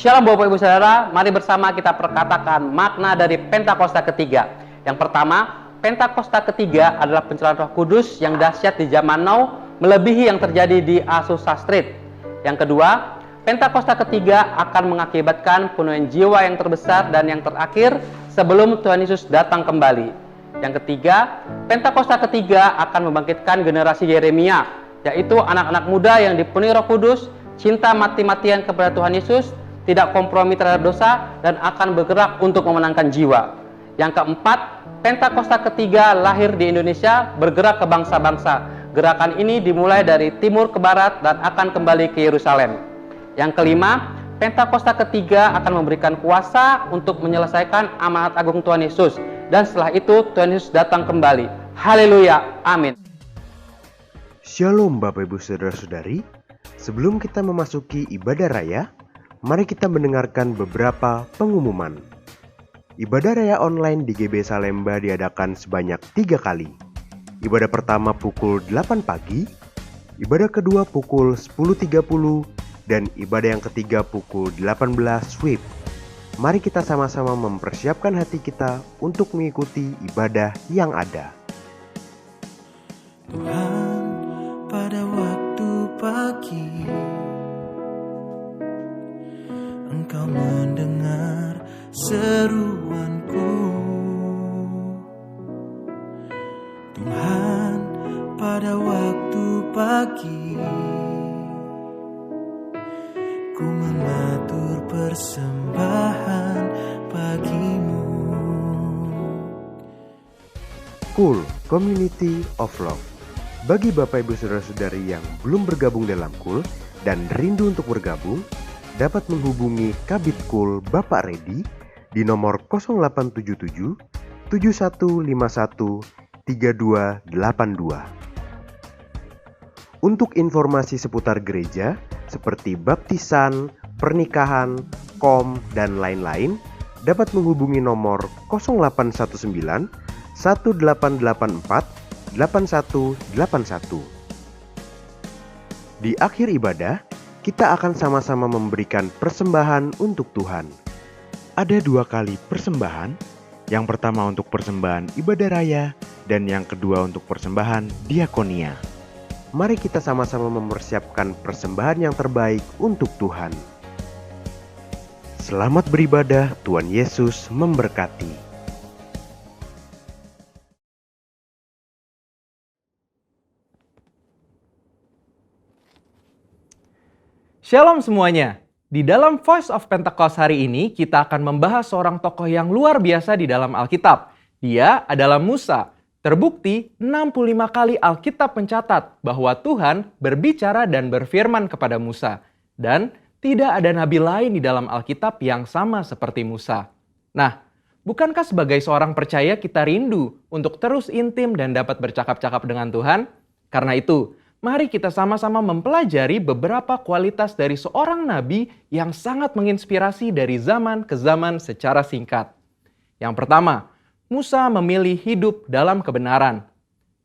Shalom Bapak Ibu Saudara, mari bersama kita perkatakan makna dari Pentakosta ketiga. Yang pertama, Pentakosta ketiga adalah pencurahan Roh Kudus yang dahsyat di zaman now, melebihi yang terjadi di Azusa Street. Yang kedua, Pentakosta ketiga akan mengakibatkan penuaian jiwa yang terbesar dan yang terakhir sebelum Tuhan Yesus datang kembali. Yang ketiga, Pentakosta ketiga akan membangkitkan generasi Yeremia, yaitu anak-anak muda yang dipenuhi Roh Kudus, cinta mati-matian kepada Tuhan Yesus, tidak kompromi terhadap dosa, dan akan bergerak untuk memenangkan jiwa. Yang keempat, Pentakosta ketiga lahir di Indonesia, bergerak ke bangsa-bangsa. Gerakan ini dimulai dari timur ke barat dan akan kembali ke Yerusalem. Yang kelima, Pentakosta ketiga akan memberikan kuasa untuk menyelesaikan amanat agung Tuhan Yesus. Dan setelah itu Tuhan Yesus datang kembali. Haleluya, amin. Shalom Bapak Ibu Saudara-saudari. Sebelum kita memasuki ibadah raya, mari kita mendengarkan beberapa pengumuman. Ibadah raya online di GB Salemba diadakan sebanyak 3 kali. Ibadah pertama pukul 8 pagi, ibadah kedua pukul 10.30, dan ibadah yang ketiga pukul 18 WIB. Mari kita sama-sama mempersiapkan hati kita untuk mengikuti ibadah yang ada. Tuhan, pada waktu pagi Engkau mendengar seruanku. Tuhan, pada waktu pagi ku mengatur persembahan bagimu. Cool Community of Love. Bagi Bapak Ibu Saudara-saudari yang belum bergabung dalam Cool dan rindu untuk bergabung, dapat menghubungi Kabid Cool Bapak Redi di nomor 0877 7151 3282. Untuk informasi seputar gereja seperti baptisan, pernikahan, kom, dan lain-lain, dapat menghubungi nomor 0819 1884 8181. Di akhir ibadah, kita akan sama-sama memberikan persembahan untuk Tuhan. Ada 2 kali persembahan, yang pertama untuk persembahan ibadah raya, dan yang kedua untuk persembahan diakonia. Mari kita sama-sama mempersiapkan persembahan yang terbaik untuk Tuhan. Selamat beribadah, Tuhan Yesus memberkati. Shalom semuanya. Di dalam Voice of Pentecost hari ini, kita akan membahas seorang tokoh yang luar biasa di dalam Alkitab. Dia adalah Musa. Terbukti 65 kali Alkitab mencatat bahwa Tuhan berbicara dan berfirman kepada Musa. Dan tidak ada nabi lain di dalam Alkitab yang sama seperti Musa. Nah, bukankah sebagai seorang percaya kita rindu untuk terus intim dan dapat bercakap-cakap dengan Tuhan? Karena itu, mari kita sama-sama mempelajari beberapa kualitas dari seorang nabi yang sangat menginspirasi dari zaman ke zaman secara singkat. Yang pertama, Musa memilih hidup dalam kebenaran.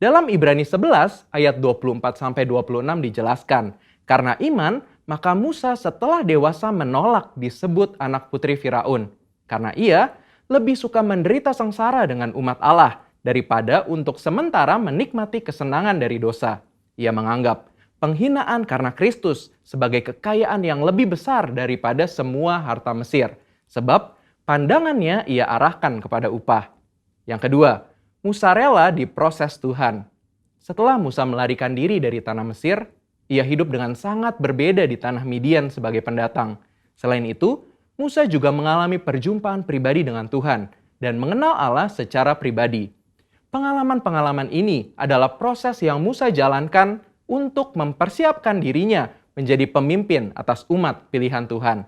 Dalam Ibrani 11 ayat 24-26 dijelaskan, karena iman, maka Musa setelah dewasa menolak disebut anak putri Firaun. Karena ia lebih suka menderita sengsara dengan umat Allah daripada untuk sementara menikmati kesenangan dari dosa. Ia menganggap penghinaan karena Kristus sebagai kekayaan yang lebih besar daripada semua harta Mesir. Sebab pandangannya ia arahkan kepada upah. Yang kedua, Musa rela diproses Tuhan. Setelah Musa melarikan diri dari tanah Mesir, ia hidup dengan sangat berbeda di tanah Midian sebagai pendatang. Selain itu, Musa juga mengalami perjumpaan pribadi dengan Tuhan dan mengenal Allah secara pribadi. Pengalaman-pengalaman ini adalah proses yang Musa jalankan untuk mempersiapkan dirinya menjadi pemimpin atas umat pilihan Tuhan.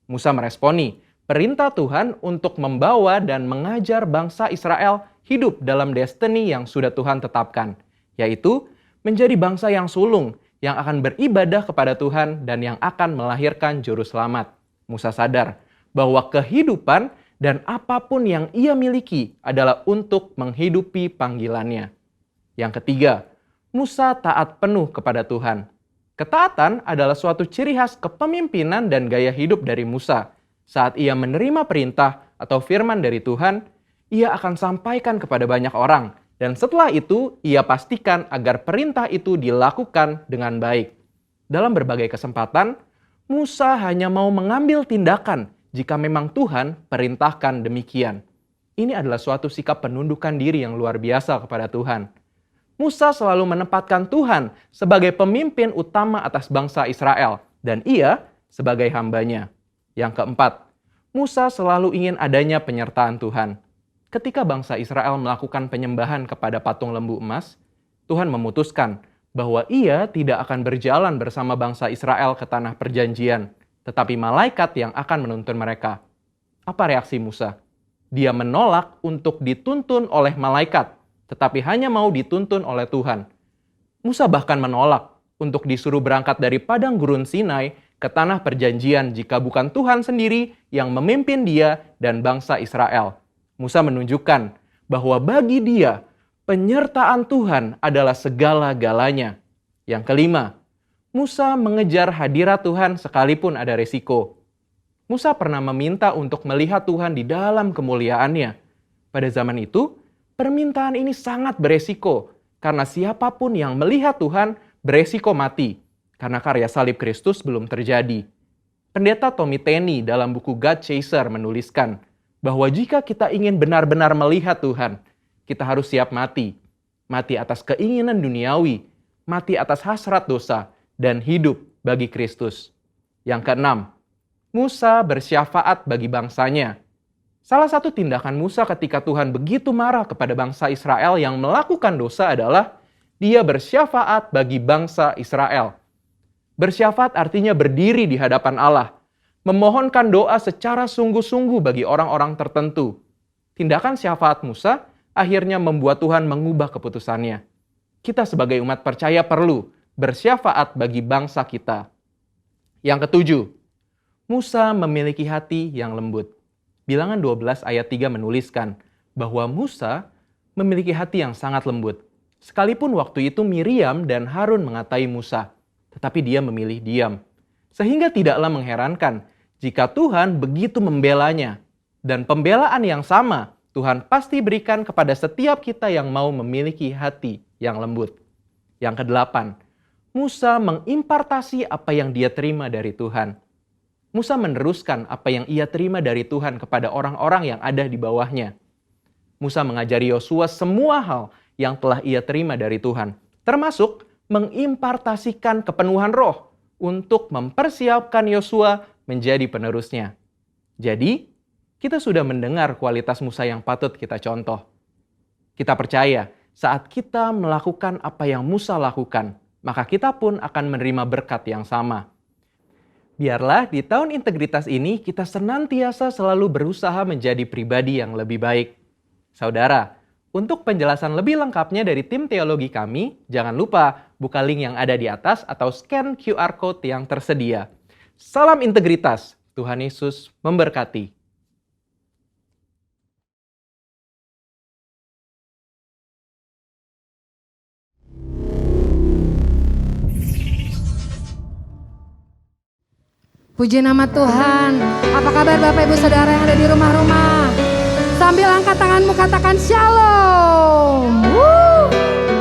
Musa meresponi perintah Tuhan untuk membawa dan mengajar bangsa Israel hidup dalam destiny yang sudah Tuhan tetapkan, yaitu menjadi bangsa yang sulung, yang akan beribadah kepada Tuhan dan yang akan melahirkan juru selamat. Musa sadar bahwa kehidupan dan apapun yang ia miliki adalah untuk menghidupi panggilannya. Yang ketiga, Musa taat penuh kepada Tuhan. Ketaatan adalah suatu ciri khas kepemimpinan dan gaya hidup dari Musa. Saat ia menerima perintah atau firman dari Tuhan, ia akan sampaikan kepada banyak orang. Dan setelah itu, ia pastikan agar perintah itu dilakukan dengan baik. Dalam berbagai kesempatan, Musa hanya mau mengambil tindakan jika memang Tuhan perintahkan demikian. Ini adalah suatu sikap penundukan diri yang luar biasa kepada Tuhan. Musa selalu menempatkan Tuhan sebagai pemimpin utama atas bangsa Israel, dan ia sebagai hambanya. Yang keempat, Musa selalu ingin adanya penyertaan Tuhan. Ketika bangsa Israel melakukan penyembahan kepada patung lembu emas, Tuhan memutuskan bahwa ia tidak akan berjalan bersama bangsa Israel ke tanah perjanjian, tetapi malaikat yang akan menuntun mereka. Apa reaksi Musa? Dia menolak untuk dituntun oleh malaikat, tetapi hanya mau dituntun oleh Tuhan. Musa bahkan menolak untuk disuruh berangkat dari padang gurun Sinai ke tanah perjanjian jika bukan Tuhan sendiri yang memimpin dia dan bangsa Israel. Musa menunjukkan bahwa bagi dia, penyertaan Tuhan adalah segala-galanya. Yang kelima, Musa mengejar hadirat Tuhan sekalipun ada resiko. Musa pernah meminta untuk melihat Tuhan di dalam kemuliaannya. Pada zaman itu, permintaan ini sangat beresiko, karena siapapun yang melihat Tuhan beresiko mati, karena karya salib Kristus belum terjadi. Pendeta Tommy Tenney dalam buku God Chaser menuliskan bahwa jika kita ingin benar-benar melihat Tuhan, kita harus siap mati. Mati atas keinginan duniawi, mati atas hasrat dosa, dan hidup bagi Kristus. Yang keenam, Musa bersyafaat bagi bangsanya. Salah satu tindakan Musa ketika Tuhan begitu marah kepada bangsa Israel yang melakukan dosa adalah dia bersyafaat bagi bangsa Israel. Bersyafaat artinya berdiri di hadapan Allah, memohonkan doa secara sungguh-sungguh bagi orang-orang tertentu. Tindakan syafaat Musa akhirnya membuat Tuhan mengubah keputusannya. Kita sebagai umat percaya perlu bersyafaat bagi bangsa kita. Yang ketujuh, Musa memiliki hati yang lembut. Bilangan 12 ayat 3 menuliskan bahwa Musa memiliki hati yang sangat lembut. Sekalipun waktu itu Miriam dan Harun mengatai Musa, tetapi dia memilih diam. Sehingga tidaklah mengherankan jika Tuhan begitu membelanya. Dan pembelaan yang sama Tuhan pasti berikan kepada setiap kita yang mau memiliki hati yang lembut. Yang kedelapan, Musa mengimpartasi apa yang dia terima dari Tuhan. Musa meneruskan apa yang ia terima dari Tuhan kepada orang-orang yang ada di bawahnya. Musa mengajari Yosua semua hal yang telah ia terima dari Tuhan, termasuk mengimpartasikan kepenuhan roh untuk mempersiapkan Yosua menjadi penerusnya. Jadi, kita sudah mendengar kualitas Musa yang patut kita contoh. Kita percaya saat kita melakukan apa yang Musa lakukan, maka kita pun akan menerima berkat yang sama. Biarlah di tahun integritas ini kita senantiasa selalu berusaha menjadi pribadi yang lebih baik. Saudara, untuk penjelasan lebih lengkapnya dari tim teologi kami, jangan lupa buka link yang ada di atas atau scan QR Code yang tersedia. Salam integritas, Tuhan Yesus memberkati. Puji nama Tuhan. Apa kabar Bapak Ibu Saudara yang ada di rumah-rumah? Sambil angkat tanganmu katakan shalom.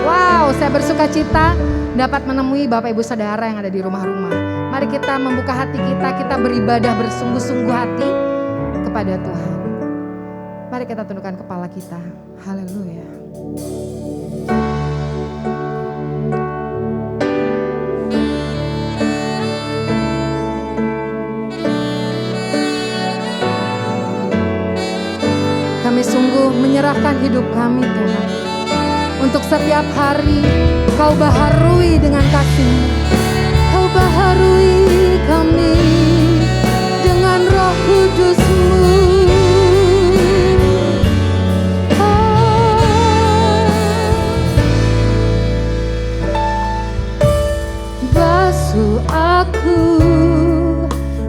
Wow, saya bersuka cita dapat menemui Bapak Ibu Saudara yang ada di rumah-rumah. Mari kita membuka hati kita beribadah bersungguh-sungguh hati kepada Tuhan. Mari kita tundukkan kepala kita. Haleluya. Kami sungguh menyerahkan hidup kami Tuhan. Untuk setiap hari Kau baharui dengan kasih-Mu. Kau baharui kami dengan Roh Kudus-Mu. Basuh aku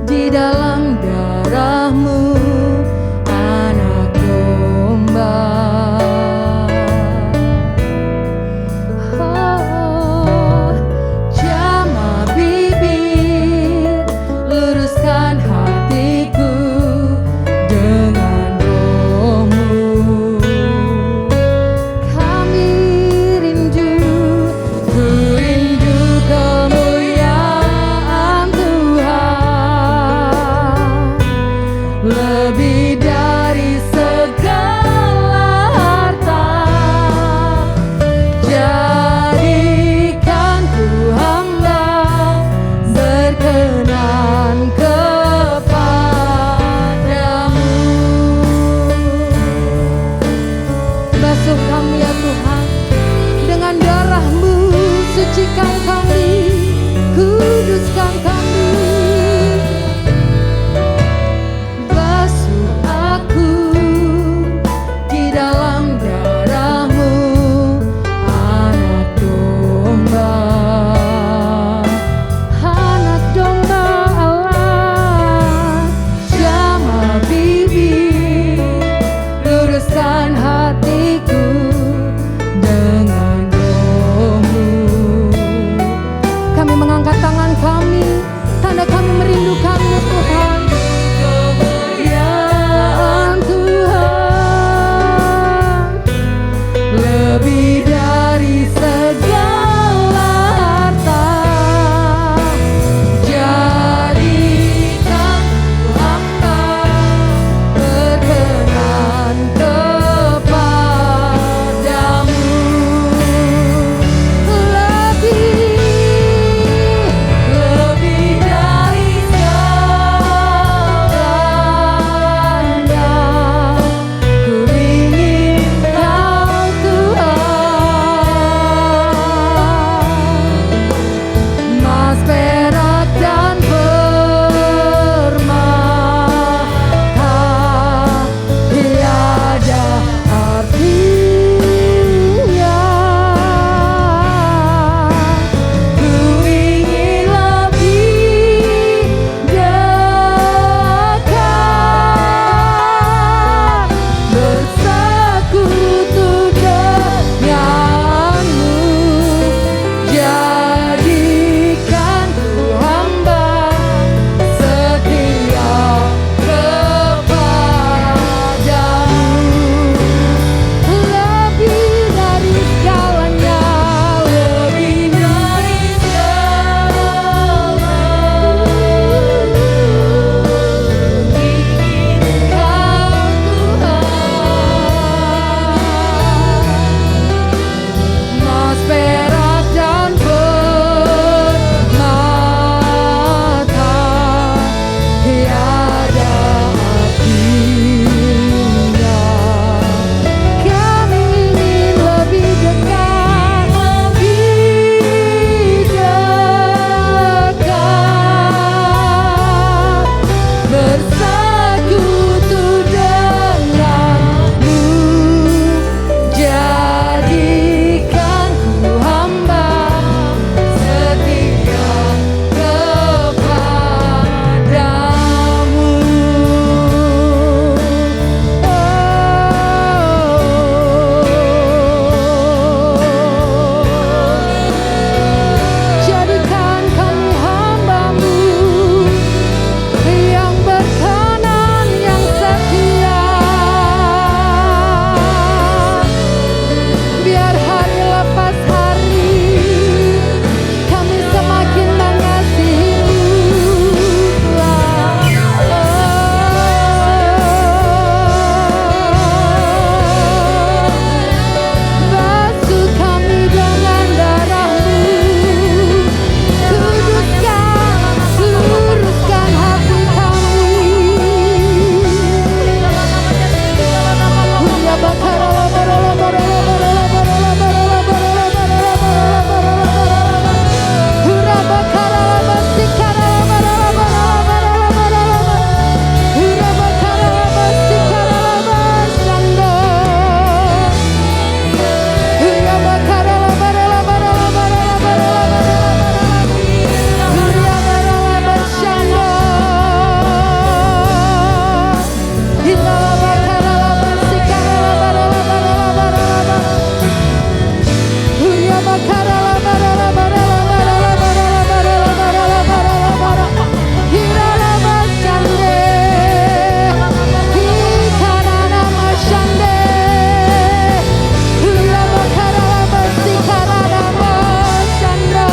di dalam darah-Mu. segala harta. Jadikan hamba berkenan kepadamu. Lebih dari segalanya, ku ingin Kau Tuhan. Emas, perak, dan permata tiada artinya. Ku ingin lebih dekat bersekutu denganmu. Jadikan ku hamba setia kepadamu. Lebih dari segalanya, lebih dari ingin Kau Tuhan. Emas, perak, dan permata tiada artinya. Kami ingin lebih dekat, bersekutu denganmu. Jadikan ku hamba setia kepadamu. Jadikan kami hamba-Mu yang berkenan, yang setia. Biar hari lepas hari kami semakin mengasihi-Mu, Tuhan. Basuh kami dengan darah-Mu, kuduskan, luruskan hati kami. Hurya bakara barala barala barala barala barala barala barala barala barala. Hurya bakara basikara barala barala barala barala. Hurya bakara basikara basanda. Hurya bakara barala barala barala barala barala. Hurya barala basanda. Hilala bakara basikara barala barala barala. Hurya bakara barala barala barala barala barala barala barala barala. Hilala basande. Hikarana masande. Hurya bakara basikara basanda.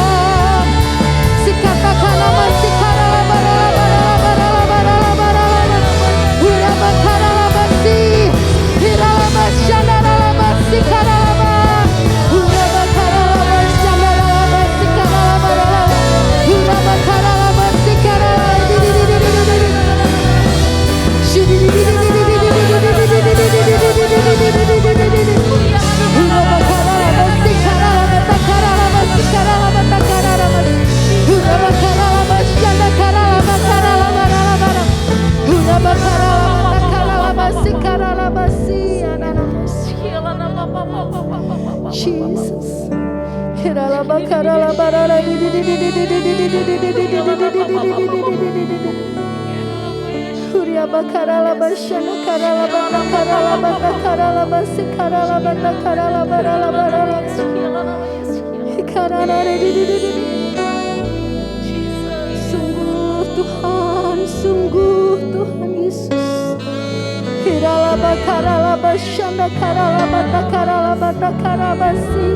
Sikata kana masikara barala barala barala barala barala. Hurya bakara basi. Hilala basanda basikara ba. Hurya bakara basanda basikara barala. Hurya bakara basikara Jesus. Hurya bakara la bashana kara la bana kara la bana kara la basi kara la bana kara la bara la bara la kara la sungguh Tuhan, sungguh Tuhan Yesus. Hira la bakara la bashana kara la bana kara la bana kara basi.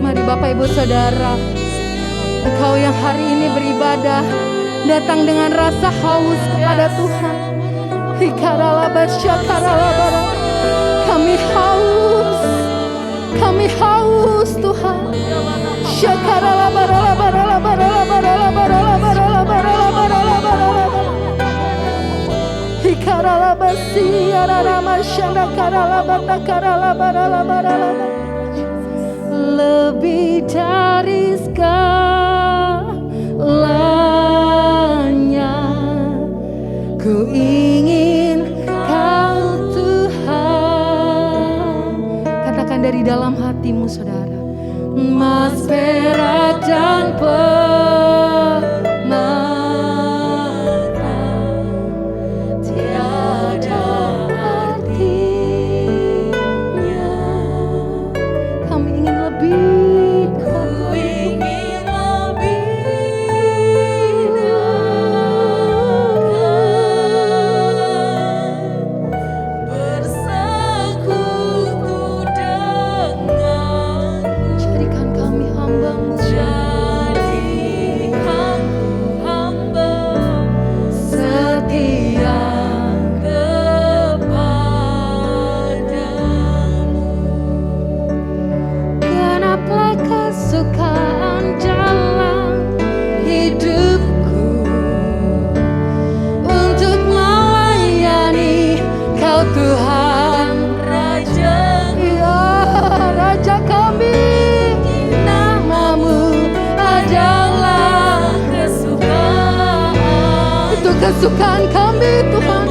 Mari Bapak Ibu Saudara, Engkau yang hari ini beribadah, datang dengan rasa haus kepada Tuhan. Kami haus Tuhan. Lebih dari segalanya, ku ingin Kau Tuhan. Katakan dari dalam hatimu saudara. Mas, perak dan permata tiada artinya. Kami ingin lebih, ku ingin lebih bersekutu dengan. Jadikan kami hamba-Mu, jadikan hamba-Mu setia kepadamu. Genaplah kesukaan dalam hidupku untuk melayani Kau Tuhan Raja. Ya Raja kami, nama-Mu adalah kesukaan. Itu kesukaan kami Tuhan.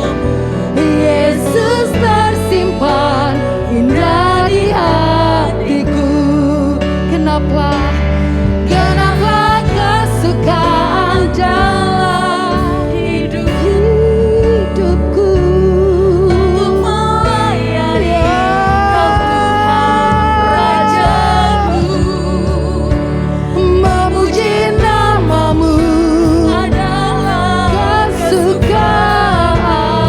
Yesus tersimpan indah di hatiku. Genaplah kesukaan dalam hidupku untuk melayani Kau Tuhan Rajaku. Memuji nama-Mu adalah kesukaan.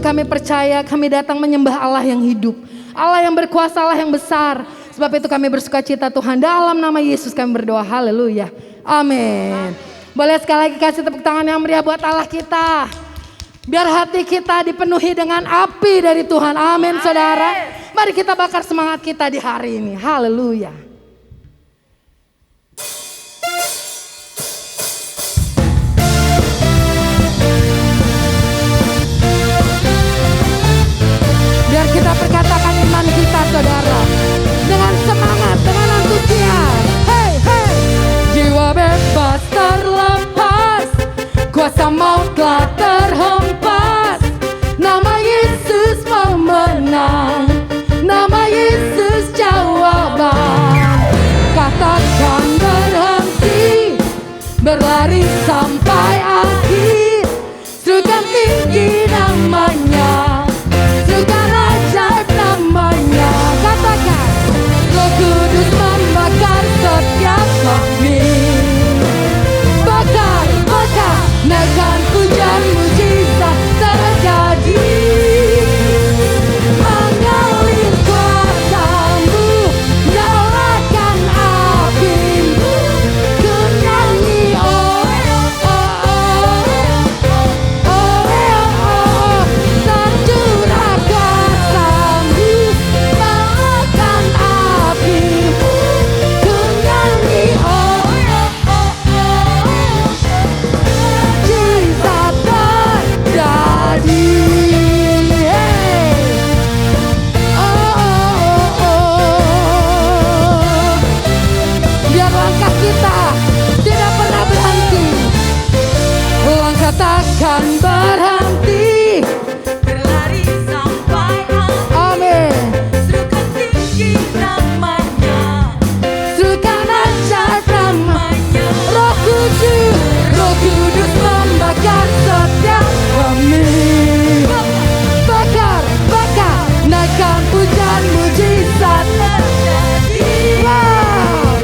kami percaya, kami datang menyembah Allah yang hidup, Allah yang berkuasa, Allah yang besar. Sebab itu kami bersuka cita Tuhan, dalam nama Yesus kami berdoa, haleluya, amin. Boleh sekali lagi kasih tepuk tangan yang meriah buat Allah kita. Biar hati kita dipenuhi dengan api dari Tuhan, amin saudara. Mari kita bakar semangat kita di hari ini, haleluya. Biar kita perkatakan iman kita saudara, dengan semangat, dengan antusias. Hey, hey. Jiwa bebas terlepas, kuasa maut telah terhempas. Nama Yesus memenang, nama Yesus jawaban. Katakan berhenti, berlari sampai akhir. Serukan tinggi namanya, serukan ajaib namanya. Katakan, Roh Kudus membakar setiap kami. Bakar, bakar, naikkan pujian mujizat terjadi. Mengalir kuasa-Mu, nyalakan api-Mu. Ku nyanyi, oh, oh, oh, oh, oh. Tercurah kuasa-Mu, nyalakan api-Mu. Ku nyanyi, oh, oh, oh, oh. Mujizat terjadi. Hey. Oh, oh, oh. Biar langkah kita tidak pernah berhenti. Langkah takkan berhenti. Berlari sampai akhir, Amin. serukan tinggi namanya, Serukan ajaib namanya. namanya. Roh Kudus membakar setiap kami. Bakar, bakar, naikkan pujian mujizat terjadi. Wow.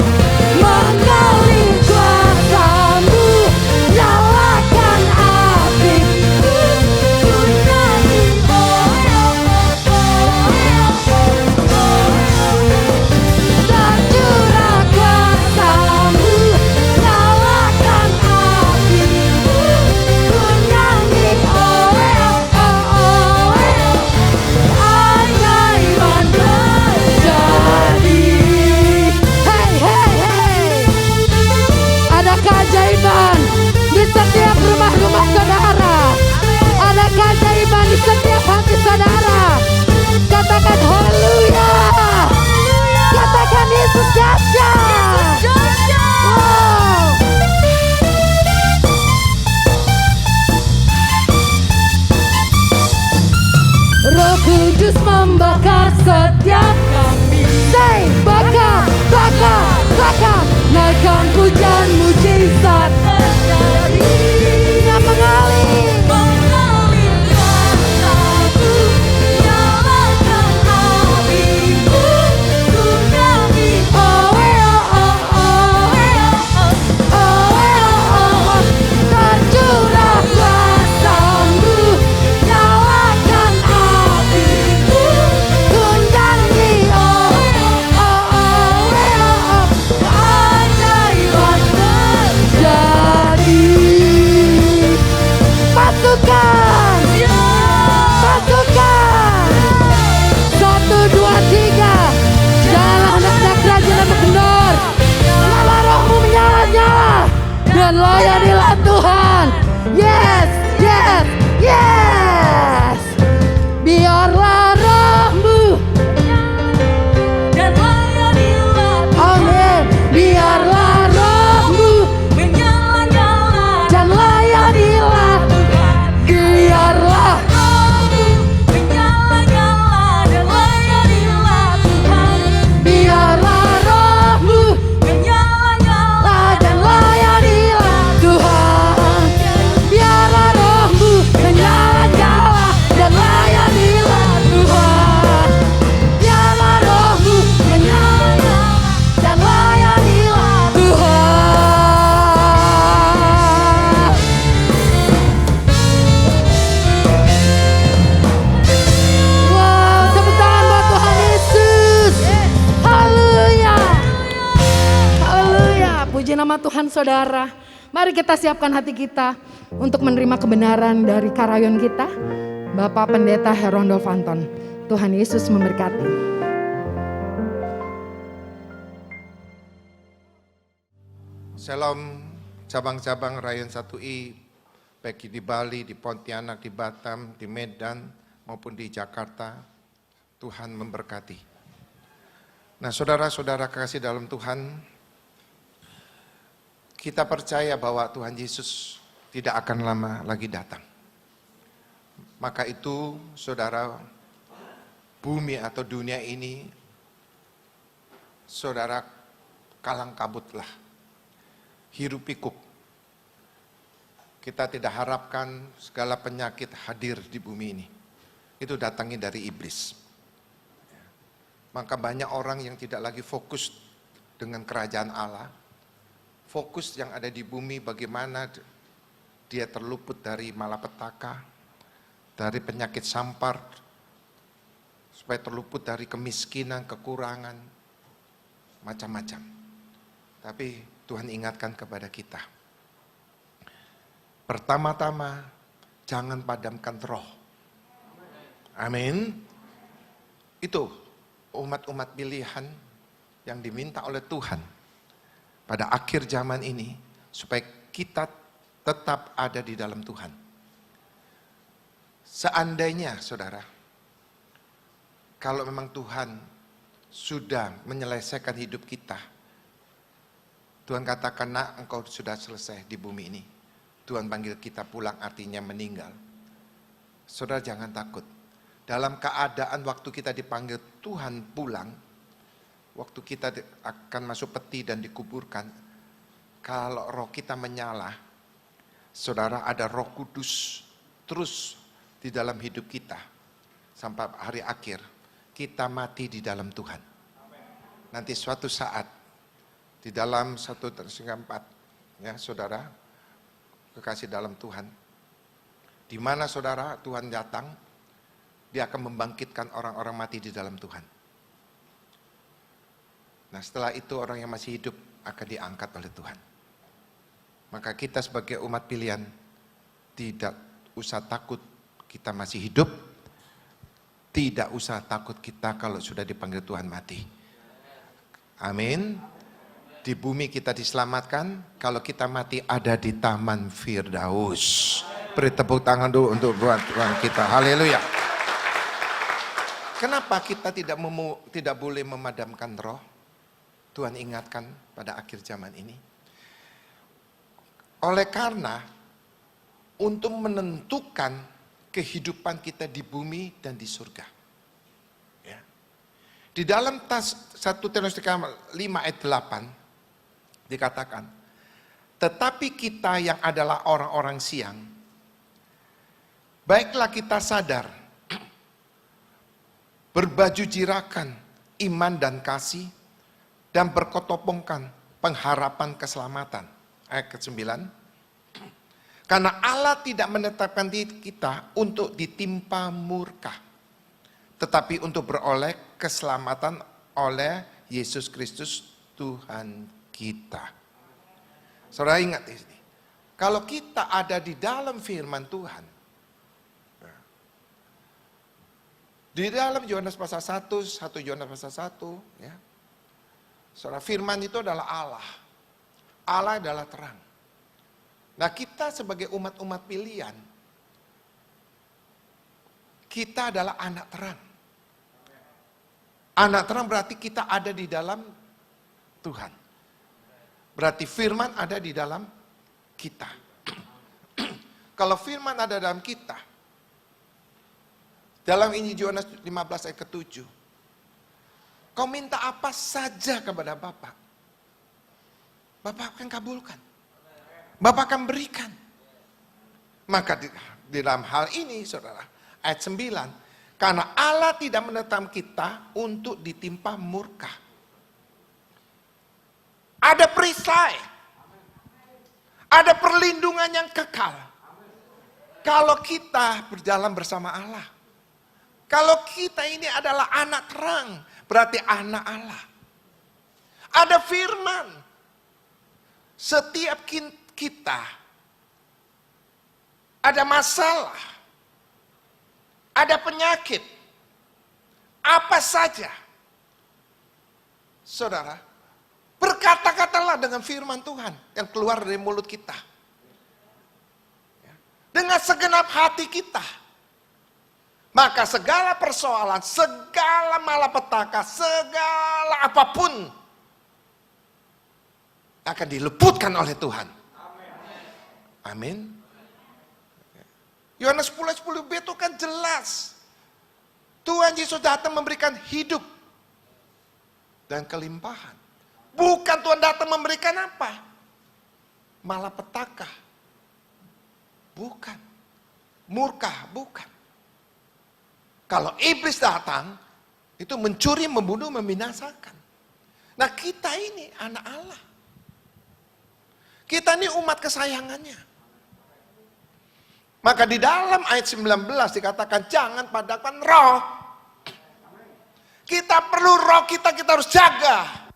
Mengalir kuasa-Mu, nyalakan api-Mu. Ku nyanyi, oh, oh, oh, oh, oh. Tercurah kuasa-Mu, nyalakan api-Mu. Ku nyanyi, oh, oh, oh, oh. Ajaiban terjadi. Hey, hey, hey. Ada keajaiban di setiap rumah-rumah saudara. Ada keajaiban di setiap hati saudara. Katakan haleluya. Katakan Yesus dahsyat. Wow. Roh Kudus membakar setiap kami. Say, bakar, bakar, bakar. Naikkan pujian mujizat terjadi. Yang mengalir. Mengalir kuasa-Mu, nyalakan api-Mu. Ku nyanyi, Oh, oh, oh, oh. Oh, oh, oh. Tercurah kuasa-Mu, nyalakan api-Mu. Ku nyanyi, oh, oh, oh, oh. Ajaiban terjadi. nama Tuhan saudara. Mari kita siapkan hati kita untuk menerima kebenaran dari karayon kita, Bapak Pendeta Herondolf Anton. Tuhan Yesus memberkati. Shalom cabang-cabang Rayon 1I, baik di Bali, di Pontianak, di Batam, di Medan, maupun di Jakarta. Tuhan memberkati. Nah, saudara-saudara kasih dalam Tuhan, kita percaya bahwa Tuhan Yesus tidak akan lama lagi datang. Maka itu, saudara, bumi atau dunia ini, saudara, kalang kabutlah, hiruk pikuk. Kita tidak harapkan segala penyakit hadir di bumi ini. Itu datangnya dari iblis. Maka banyak orang yang tidak lagi fokus dengan kerajaan Allah. Fokus yang ada di bumi bagaimana dia terluput dari malapetaka, dari penyakit sampar, supaya terluput dari kemiskinan, kekurangan, macam-macam. Tapi Tuhan ingatkan kepada kita. Pertama-tama, jangan padamkan roh. Amin. Itu umat-umat pilihan yang diminta oleh Tuhan pada akhir zaman ini, supaya kita tetap ada di dalam Tuhan. Seandainya, saudara, kalau memang Tuhan sudah menyelesaikan hidup kita, Tuhan katakan, nak, engkau sudah selesai di bumi ini. Tuhan panggil kita pulang, artinya meninggal. Saudara jangan takut. Dalam keadaan waktu kita dipanggil Tuhan pulang, waktu kita akan masuk peti dan dikuburkan, kalau roh kita menyala, saudara, ada Roh Kudus terus di dalam hidup kita sampai hari akhir. Kita mati di dalam Tuhan. Nanti suatu saat di dalam 1 Tesalonika 4, ya saudara, kekasih dalam Tuhan, di mana saudara Tuhan datang, dia akan membangkitkan orang-orang mati di dalam Tuhan. Nah, setelah itu orang yang masih hidup akan diangkat oleh Tuhan. Maka kita sebagai umat pilihan tidak usah takut kita masih hidup, tidak usah takut kita kalau sudah dipanggil Tuhan mati. Amin. Di bumi kita diselamatkan, kalau kita mati ada di Taman Firdaus. Beri tepuk tangan dulu untuk Tuhan kita. Haleluya. Kenapa kita tidak boleh memadamkan roh? Tuhan ingatkan pada akhir zaman ini. Oleh karena untuk menentukan kehidupan kita di bumi dan di surga. Ya. Di dalam 1 Tesalonika 5 ayat 8 dikatakan, tetapi kita yang adalah orang-orang siang, baiklah kita sadar, berbaju jirakan iman dan kasih, dan berkotopongkan pengharapan keselamatan. Ayat ke-9. Karena Allah tidak menetapkan diri kita untuk ditimpa murka, tetapi untuk beroleh keselamatan oleh Yesus Kristus Tuhan kita. Saudara ingat di sini. Kalau kita ada di dalam firman Tuhan, di dalam Yohanes pasal 1 Yohanes pasal 1, ya. Saudara, firman itu adalah Allah. Allah adalah terang. Nah, kita sebagai umat-umat pilihan, kita adalah anak terang. Anak terang berarti kita ada di dalam Tuhan. Berarti firman ada di dalam kita. Kalau firman ada dalam kita, dalam Injil Yohanes 15 ayat ke-7, kau minta apa saja kepada Bapa, Bapa akan kabulkan. Bapa akan berikan. Maka di dalam hal ini, saudara, ayat 9, karena Allah tidak menetapkan kita untuk ditimpa murka. Ada perisai. Ada perlindungan yang kekal. Kalau kita berjalan bersama Allah. Kalau kita ini adalah anak terang, berarti anak Allah. Ada firman. Setiap kita ada masalah, ada penyakit, apa saja. Saudara, berkata-katalah dengan firman Tuhan yang keluar dari mulut kita. Dengan segenap hati kita. Maka segala persoalan, segala malapetaka, segala apapun akan diluputkan oleh Tuhan. Amin. Yohanes 10:10b itu kan jelas. Tuhan Yesus datang memberikan hidup dan kelimpahan. Bukan Tuhan datang memberikan apa? Malapetaka. Bukan. Murka, bukan. Kalau iblis datang, itu mencuri, membunuh, membinasakan. Nah kita ini anak Allah. Kita ini umat kesayangannya. Maka di dalam ayat 19 dikatakan jangan padakan roh. Kita perlu roh kita harus jaga.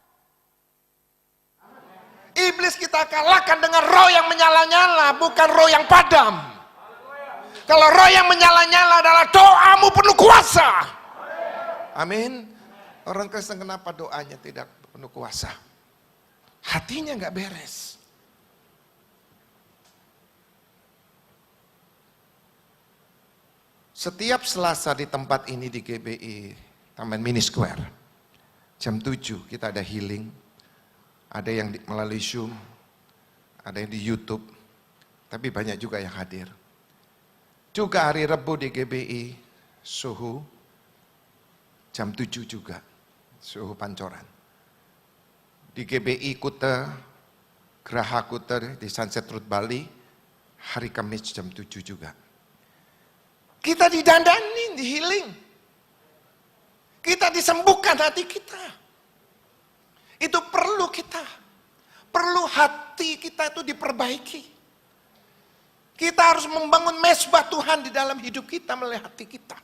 Iblis kita kalahkan dengan roh yang menyala-nyala, bukan roh yang padam. Kalau roh yang menyala-nyala adalah doamu penuh kuasa. Amin. Orang Kristen kenapa doanya tidak penuh kuasa? Hatinya nggak beres. Setiap Selasa di tempat ini di GBI, Taman Mini Square, jam 7 kita ada healing. Ada yang melalui Zoom, ada yang di YouTube, tapi banyak juga yang hadir. Juga hari Rabu di GBI, Suhu, jam 7 juga, Suhu Pancoran. Di GBI Kuta, Geraha Kuta di Sunset Road Bali, hari Kamis jam 7 juga. Kita didandanin, di healing. Kita disembuhkan hati kita. Itu perlu kita. Perlu hati kita itu diperbaiki. Kita harus membangun mesbah Tuhan di dalam hidup kita melalui hati kita.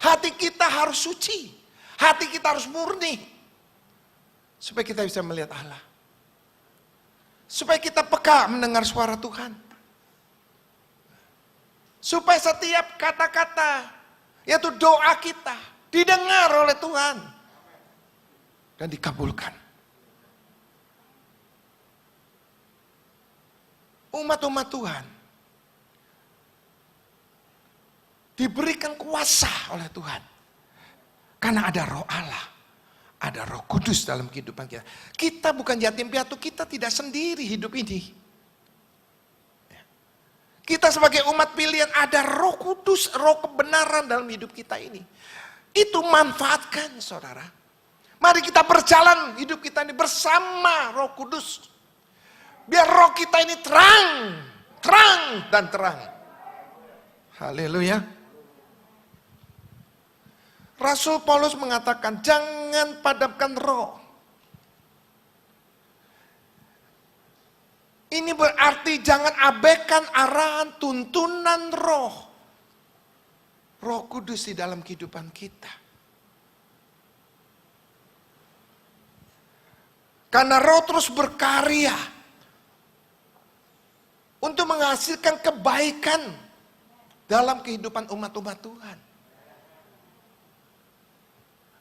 Hati kita harus suci. Hati kita harus murni. Supaya kita bisa melihat Allah. Supaya kita peka mendengar suara Tuhan. Supaya setiap kata-kata, yaitu doa kita, didengar oleh Tuhan. Dan dikabulkan. Umat-umat Tuhan diberikan kuasa oleh Tuhan. Karena ada roh Allah. Ada roh kudus dalam kehidupan kita. Kita bukan yatim piatu, kita tidak sendiri hidup ini. Kita sebagai umat pilihan ada roh kudus, roh kebenaran dalam hidup kita ini. Itu manfaatkan saudara. Mari kita berjalan hidup kita ini bersama Roh Kudus. Biar roh kita ini terang, terang dan terang. Haleluya. Rasul Paulus mengatakan jangan padamkan roh. Ini berarti jangan abaikan arahan tuntunan roh. Roh Kudus di dalam kehidupan kita. Karena roh terus berkarya untuk menghasilkan kebaikan dalam kehidupan umat-umat Tuhan.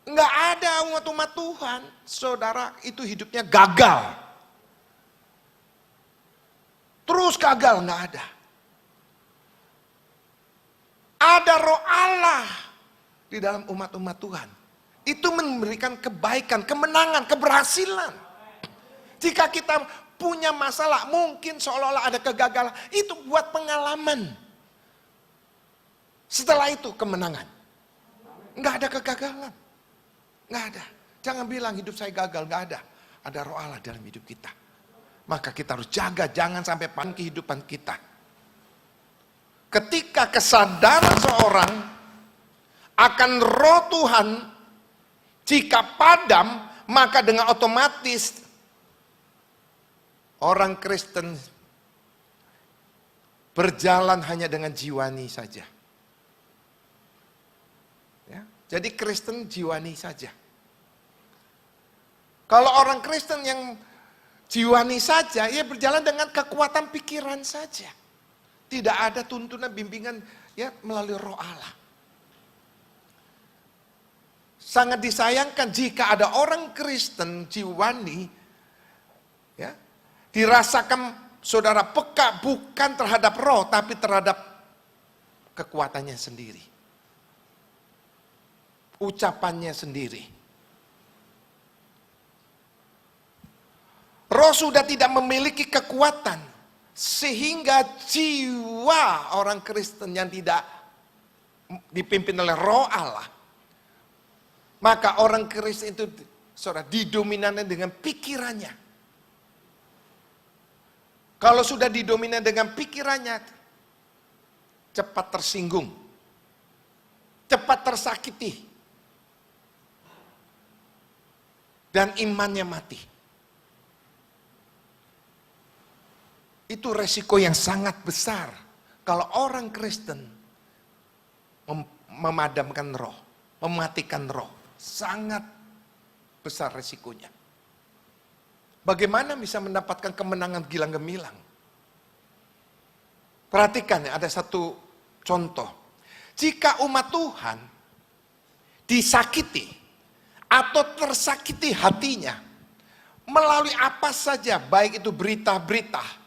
Enggak ada umat-umat Tuhan, saudara, itu hidupnya gagal. Terus gagal, enggak ada. Ada roh Allah di dalam umat-umat Tuhan. Itu memberikan kebaikan, kemenangan, keberhasilan. Jika kita punya masalah, mungkin seolah-olah ada kegagalan, itu buat pengalaman. Setelah itu kemenangan. Enggak ada kegagalan. Enggak ada. Jangan bilang hidup saya gagal, enggak ada. Ada roh Allah dalam hidup kita. Maka kita harus jaga, jangan sampai pan kehidupan kita. Ketika kesadaran seorang akan roh Tuhan, jika padam, maka dengan otomatis orang Kristen berjalan hanya dengan jiwani saja. Ya, jadi Kristen jiwani saja. Kalau orang Kristen yang Jiwani saja, ia berjalan dengan kekuatan pikiran saja. Tidak ada tuntunan bimbingan ya melalui Roh Allah. Sangat disayangkan jika ada orang Kristen jiwani ya, dirasakan saudara peka bukan terhadap roh tapi terhadap kekuatannya sendiri. Ucapannya sendiri. Roh sudah tidak memiliki kekuatan sehingga jiwa orang Kristen yang tidak dipimpin oleh Roh Allah, maka orang Kristen itu saudara didominasi dengan pikirannya. Kalau sudah didominasi dengan pikirannya, cepat tersinggung, cepat tersakiti, dan imannya mati. Itu resiko yang sangat besar kalau orang Kristen memadamkan roh, mematikan roh. Sangat besar resikonya. Bagaimana bisa mendapatkan kemenangan gilang gemilang? Perhatikan ya, ada satu contoh. Jika umat Tuhan disakiti atau tersakiti hatinya melalui apa saja, baik itu berita-berita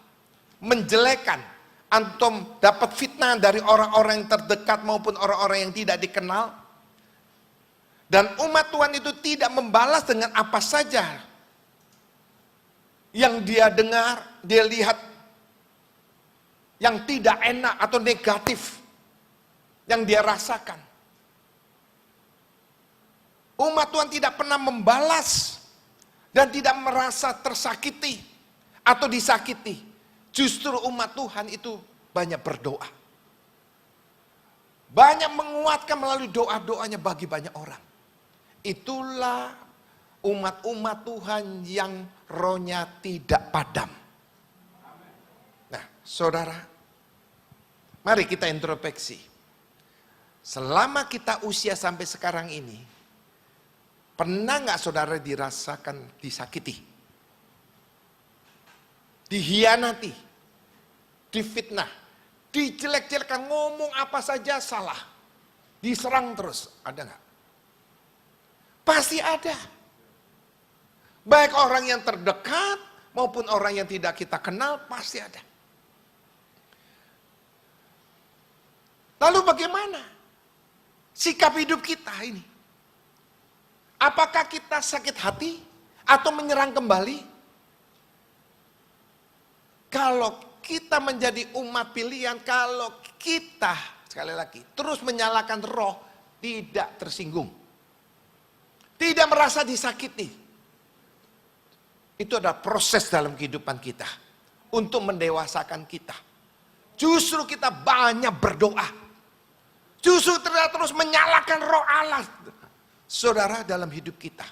menjelekan, antum dapat fitnah dari orang-orang yang terdekat maupun orang-orang yang tidak dikenal, dan umat Tuhan itu tidak membalas dengan apa saja yang dia dengar, dia lihat yang tidak enak atau negatif yang dia rasakan. Umat Tuhan tidak pernah membalas dan tidak merasa tersakiti atau disakiti. Justru umat Tuhan itu banyak berdoa. Banyak menguatkan melalui doa-doanya bagi banyak orang. Itulah umat-umat Tuhan yang rohnya tidak padam. Nah, saudara, mari kita introspeksi. Selama kita usia sampai sekarang ini, pernah nggak saudara dirasakan disakiti? Dihianati, difitnah, dijelek-jelekan, ngomong apa saja salah, diserang terus, ada nggak? Pasti ada. Baik orang yang terdekat maupun orang yang tidak kita kenal, pasti ada. Lalu bagaimana sikap hidup kita ini? Apakah kita sakit hati atau menyerang kembali? Kalau kita menjadi umat pilihan, kalau kita, sekali lagi, terus menyalakan roh, tidak tersinggung. Tidak merasa disakiti. Itu adalah proses dalam kehidupan kita. Untuk mendewasakan kita. Justru kita banyak berdoa. Justru terus menyalakan roh Allah. Saudara, dalam hidup kita.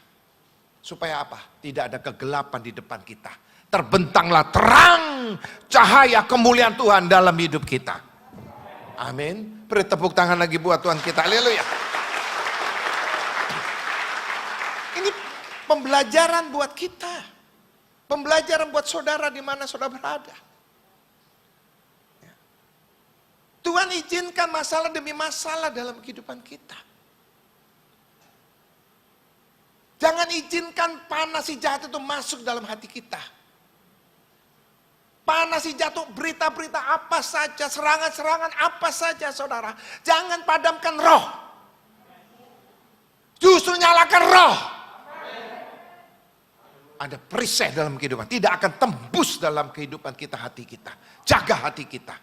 Supaya apa? Tidak ada kegelapan di depan kita. Terbentanglah terang cahaya kemuliaan Tuhan dalam hidup kita. Amin. Beri tepuk tangan lagi buat Tuhan kita. Haleluya. Ini pembelajaran buat kita. Pembelajaran buat saudara di mana saudara berada. Tuhan izinkan masalah demi masalah dalam kehidupan kita. Jangan izinkan panas si jahat itu masuk dalam hati kita. Panas si jatuh, berita-berita apa saja, serangan-serangan apa saja saudara. Jangan padamkan roh. Justru nyalakan roh. Ada perisai dalam kehidupan. Tidak akan tembus dalam kehidupan kita, hati kita. Jaga hati kita.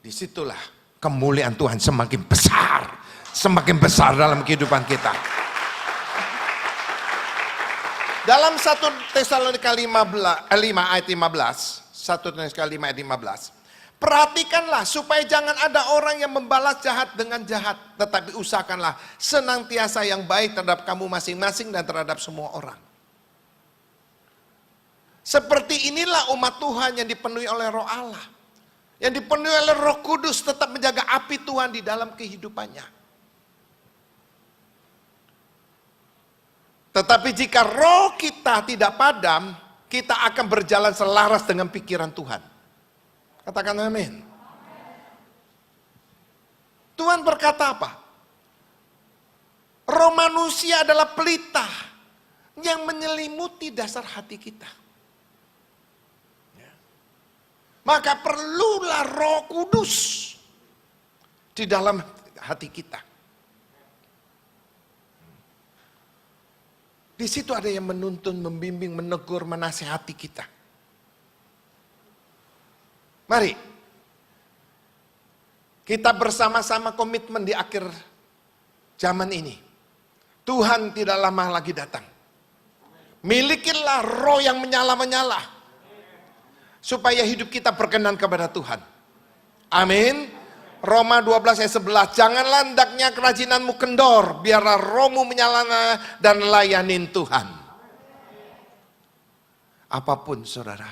Disitulah kemuliaan Tuhan semakin besar. Semakin besar dalam kehidupan kita. Dalam 1 Tesalonika 5 ayat 15, 1 Tesalonika 5 ayat 15, perhatikanlah supaya jangan ada orang yang membalas jahat dengan jahat, tetapi usahakanlah senantiasa yang baik terhadap kamu masing-masing dan terhadap semua orang. Seperti inilah umat Tuhan yang dipenuhi oleh Roh Allah, yang dipenuhi oleh Roh Kudus, tetap menjaga api Tuhan di dalam kehidupannya. Tetapi jika roh kita tidak padam, kita akan berjalan selaras dengan pikiran Tuhan. Katakan amin. Tuhan berkata apa? Roh manusia adalah pelita yang menyelimuti dasar hati kita. Maka perlulah Roh Kudus di dalam hati kita. Di situ ada yang menuntun, membimbing, menegur, menasihati kita. Mari kita bersama-sama komitmen di akhir zaman ini. Tuhan tidak lama lagi datang. Milikilah roh yang menyala-menyala. Supaya hidup kita berkenan kepada Tuhan. Amin. Roma 12 ayat 11. Janganlah hendaknya kerajinanmu kendor. Biarlah rohmu menyala dan layanin Tuhan. Apapun saudara.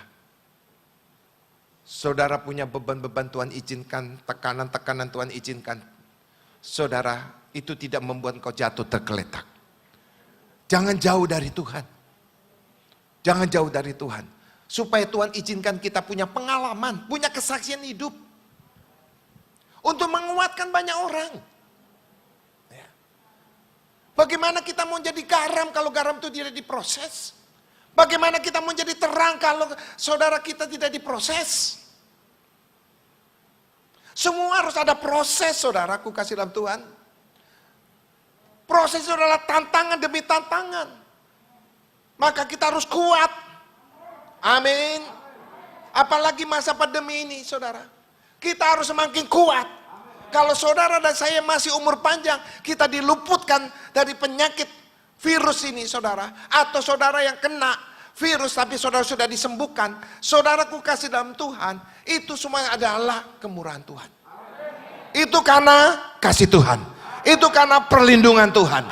Saudara punya beban-beban Tuhan izinkan. Tekanan-tekanan Tuhan izinkan. Saudara, itu tidak membuat kau jatuh tergeletak. Jangan jauh dari Tuhan. Jangan jauh dari Tuhan. Supaya Tuhan izinkan kita punya pengalaman, punya kesaksian hidup. Untuk menguatkan banyak orang. Ya. Bagaimana kita mau jadi garam kalau garam itu tidak diproses? Bagaimana kita mau jadi terang kalau saudara kita tidak diproses? Semua harus ada proses, saudaraku kasih dalam Tuhan. Proses itu adalah tantangan demi tantangan. Maka kita harus kuat. Amin. Apalagi masa pandemi ini, saudara. Kita harus semakin kuat. Kalau saudara dan saya masih umur panjang, kita diluputkan dari penyakit virus ini, saudara. Atau saudara yang kena virus tapi saudara sudah disembuhkan. Saudaraku kasih dalam Tuhan, itu semua adalah kemurahan Tuhan. Itu karena kasih Tuhan. Itu karena perlindungan Tuhan.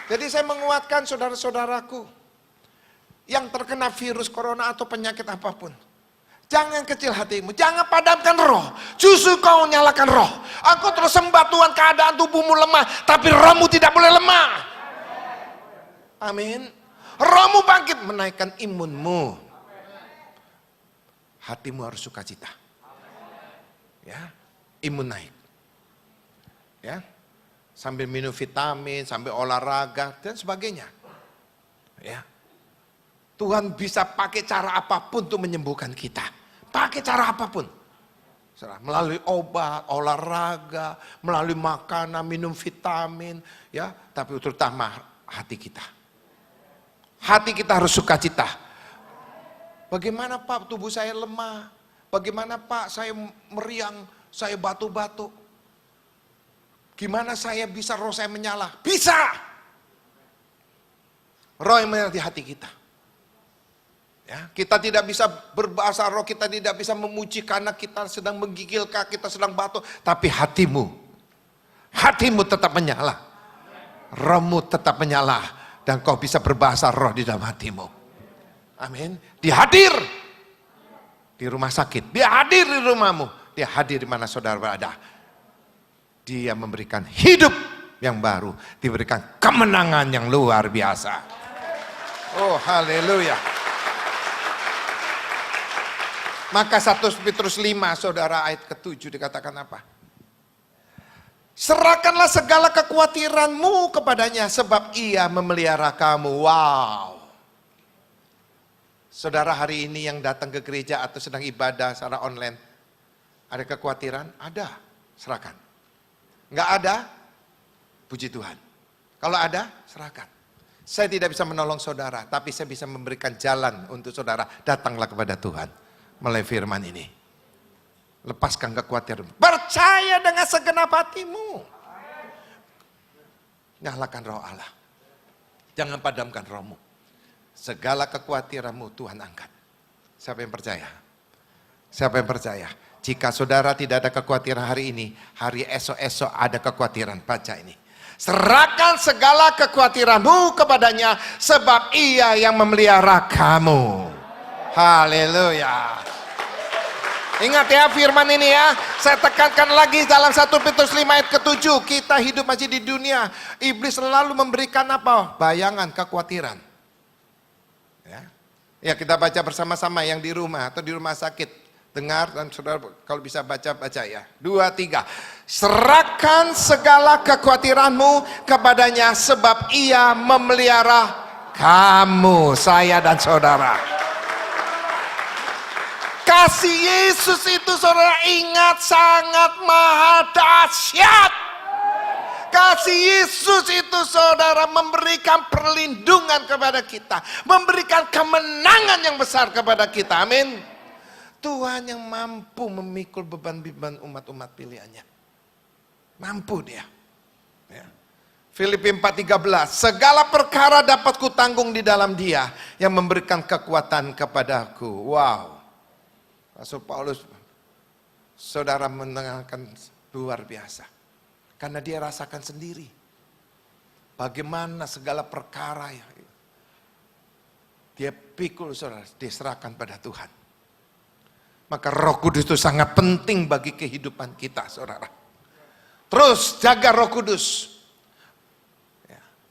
Jadi saya menguatkan saudara-saudaraku yang terkena virus corona atau penyakit apapun. Jangan kecil hatimu, jangan padamkan roh. Justru kau nyalakan roh. Engkau terus sembah Tuhan, keadaan tubuhmu lemah, tapi rohmu tidak boleh lemah. Amin. Rohmu bangkit, menaikkan imunmu. Hatimu harus sukacita. Ya, imun naik. Ya. Sambil minum vitamin, sambil olahraga, dan sebagainya. Ya. Tuhan bisa pakai cara apapun untuk menyembuhkan kita. Pakai cara apapun. Melalui obat, olahraga, melalui makanan, minum vitamin. Ya, tapi terutama hati kita. Hati kita harus sukacita. Bagaimana Pak tubuh saya lemah? Bagaimana Pak saya meriang, saya batu-batu? Gimana saya bisa roh saya menyala? Bisa! Roh yang menyala di hati kita. Ya, kita tidak bisa berbahasa roh, kita tidak bisa memuji karena kita sedang menggigil, kita sedang batu. Tapi hatimu tetap menyala. Rohmu tetap menyala. Dan kau bisa berbahasa roh di dalam hatimu. Amin. Dia hadir di rumah sakit. Dia hadir di rumahmu. Dia hadir di mana saudara berada. Dia memberikan hidup yang baru. Diberikan kemenangan yang luar biasa. Oh haleluya. Maka 1 Petrus 5 saudara ayat ke-7 dikatakan apa? Serahkanlah segala kekhawatiranmu kepadanya sebab ia memelihara kamu. Wow. Saudara hari ini yang datang ke gereja atau sedang ibadah secara online. Ada kekhawatiran? Ada. Serahkan. Enggak ada? Puji Tuhan. Kalau ada, serahkan. Saya tidak bisa menolong saudara, tapi saya bisa memberikan jalan untuk saudara. Datanglah kepada Tuhan melalui firman ini. Lepaskan kekhawatiran. Percaya dengan segenap hatimu. Nyalakan roh Allah. Jangan padamkan rohmu. Segala kekhawatiranmu Tuhan angkat. Siapa yang percaya? Siapa yang percaya? Jika saudara tidak ada kekhawatiran hari ini, hari esok-esok ada kekhawatiran. Baca ini. Serahkan segala kekhawatiranmu kepadanya, sebab ia yang memelihara kamu. Haleluya. Ingat ya firman ini ya. Saya tekankan lagi dalam 1 Petrus 5 ayat ke-7. Kita hidup masih di dunia. Iblis selalu memberikan apa? Bayangan, kekhawatiran. Ya kita baca bersama-sama yang di rumah atau di rumah sakit. Dengar dan saudara kalau bisa baca ya. 2, 3. Serahkan segala kekhawatiranmu kepadanya sebab ia memelihara kamu, saya dan saudara. Kasih Yesus itu saudara ingat sangat maha dahsyat. Kasih Yesus itu saudara memberikan perlindungan kepada kita. Memberikan kemenangan yang besar kepada kita. Amin. Tuhan yang mampu memikul beban-beban umat-umat pilihannya. Mampu dia. Ya. Filipi 4:13. Segala perkara dapat kutanggung di dalam dia yang memberikan kekuatan kepadaku. Wow. Rasul Paulus, saudara menerangkan luar biasa. Karena dia rasakan sendiri. Bagaimana segala perkara yang dia pikul saudara, diserahkan pada Tuhan. Maka Roh Kudus itu sangat penting bagi kehidupan kita saudara. Terus jaga Roh Kudus.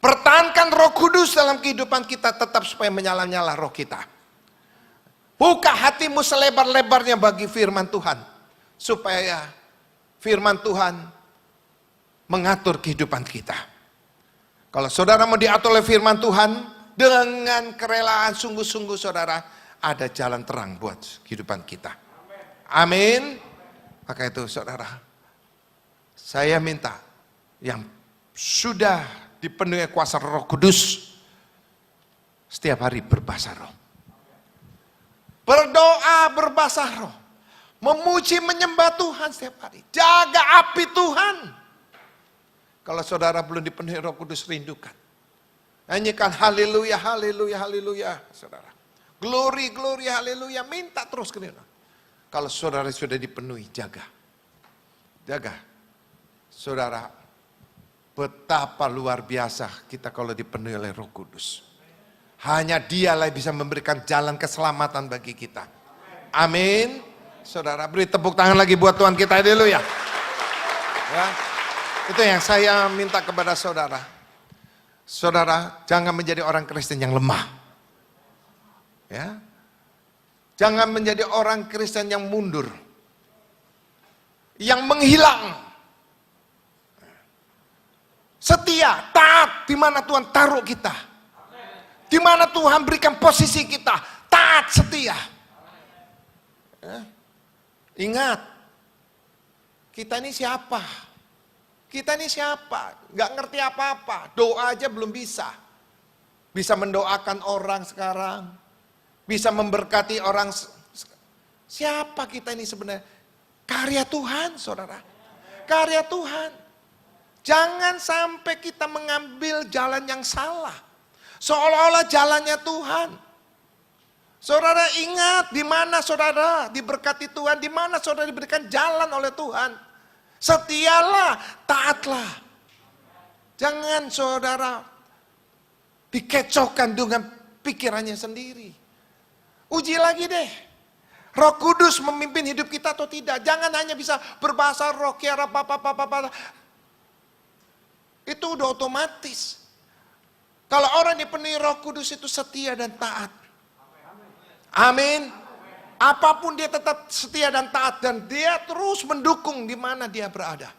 Pertahankan Roh Kudus dalam kehidupan kita tetap supaya menyala-nyala roh kita. Buka hatimu selebar-lebarnya bagi firman Tuhan. Supaya firman Tuhan mengatur kehidupan kita. Kalau saudara mau diatur oleh firman Tuhan, dengan kerelaan sungguh-sungguh saudara, ada jalan terang buat kehidupan kita. Amin. Maka itu saudara, saya minta yang sudah dipenuhi kuasa Roh Kudus, setiap hari berbahasa roh. Berdoa berbahasa roh. Memuji menyembah Tuhan setiap hari. Jaga api Tuhan. Kalau saudara belum dipenuhi Roh Kudus, rindukan. Nyanyikan haleluya, haleluya, haleluya, saudara. Glory, glory, haleluya. Minta terus ke dia. Kalau saudara sudah dipenuhi, jaga. Jaga. Saudara, betapa luar biasa kita kalau dipenuhi oleh Roh Kudus. Hanya dialah yang bisa memberikan jalan keselamatan bagi kita. Amin. Saudara, beri tepuk tangan lagi buat Tuhan kita dulu ya. Ya. Itu yang saya minta kepada saudara. Saudara, jangan menjadi orang Kristen yang lemah. Ya. Jangan menjadi orang Kristen yang mundur. Yang menghilang. Setia, taat di mana Tuhan taruh kita. Di mana Tuhan berikan posisi kita, taat, setia. Ingat, kita ini siapa? Kita ini siapa? Gak ngerti apa-apa, doa aja belum bisa. Bisa mendoakan orang sekarang, bisa memberkati orang. Siapa kita ini sebenarnya? Karya Tuhan, saudara. Karya Tuhan. Jangan sampai kita mengambil jalan yang salah. Seolah-olah jalannya Tuhan. Saudara ingat di mana saudara diberkati Tuhan, di mana saudara diberikan jalan oleh Tuhan. Setialah, taatlah. Jangan saudara dikecohkan dengan pikirannya sendiri. Uji lagi deh. Roh Kudus memimpin hidup kita atau tidak. Jangan hanya bisa berbahasa roh, kiara apa. Itu udah otomatis. Kalau orang dipenuhi Roh Kudus itu setia dan taat. Amin. Apapun dia tetap setia dan taat. Dan dia terus mendukung di mana dia berada.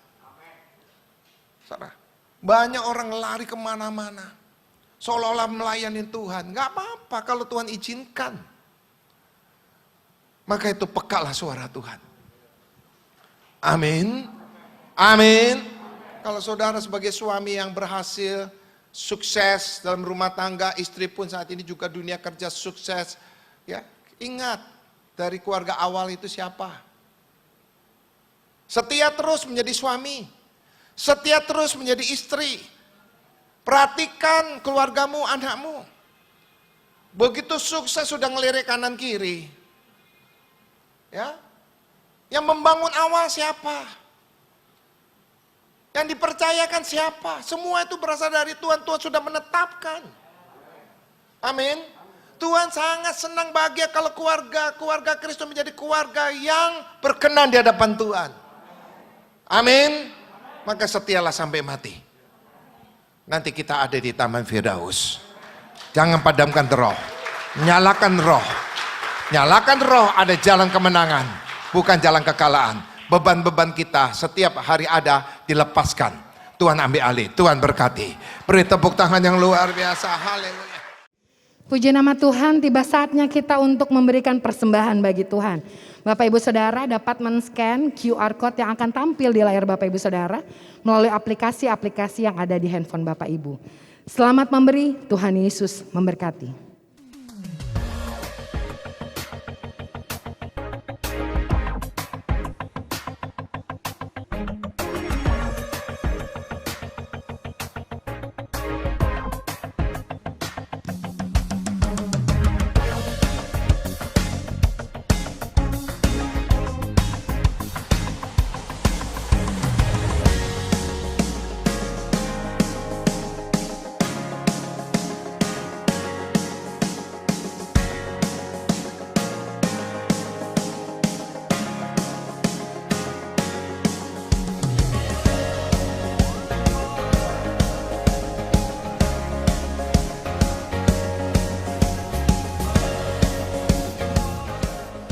Banyak orang lari kemana-mana. Seolah-olah melayani Tuhan. Gak apa-apa kalau Tuhan izinkan. Maka itu pekalah suara Tuhan. Amin. Amin. Kalau saudara sebagai suami yang berhasil, sukses dalam rumah tangga, istri pun saat ini juga dunia kerja sukses. Ya, ingat dari keluarga awal itu siapa? Setia terus menjadi suami, setia terus menjadi istri. Perhatikan keluargamu, anakmu. Begitu sukses sudah ngelirik kanan kiri. Ya, yang membangun awal siapa? Yang dipercayakan siapa? Semua itu berasal dari Tuhan. Tuhan sudah menetapkan. Amin. Tuhan sangat senang bahagia kalau keluarga Kristus menjadi keluarga yang berkenan di hadapan Tuhan. Amin. Maka setialah sampai mati. Nanti kita ada di Taman Firdaus. Jangan padamkan roh. Nyalakan roh. Nyalakan roh, ada jalan kemenangan. Bukan jalan kekalahan. Beban-beban kita setiap hari ada, dilepaskan. Tuhan ambil alih, Tuhan berkati. Beri tepuk tangan yang luar biasa. Haleluya. Puji nama Tuhan, tiba saatnya kita untuk memberikan persembahan bagi Tuhan. Bapak Ibu Saudara dapat men-scan QR Code yang akan tampil di layar Bapak Ibu Saudara melalui aplikasi-aplikasi yang ada di handphone Bapak Ibu. Selamat memberi, Tuhan Yesus memberkati.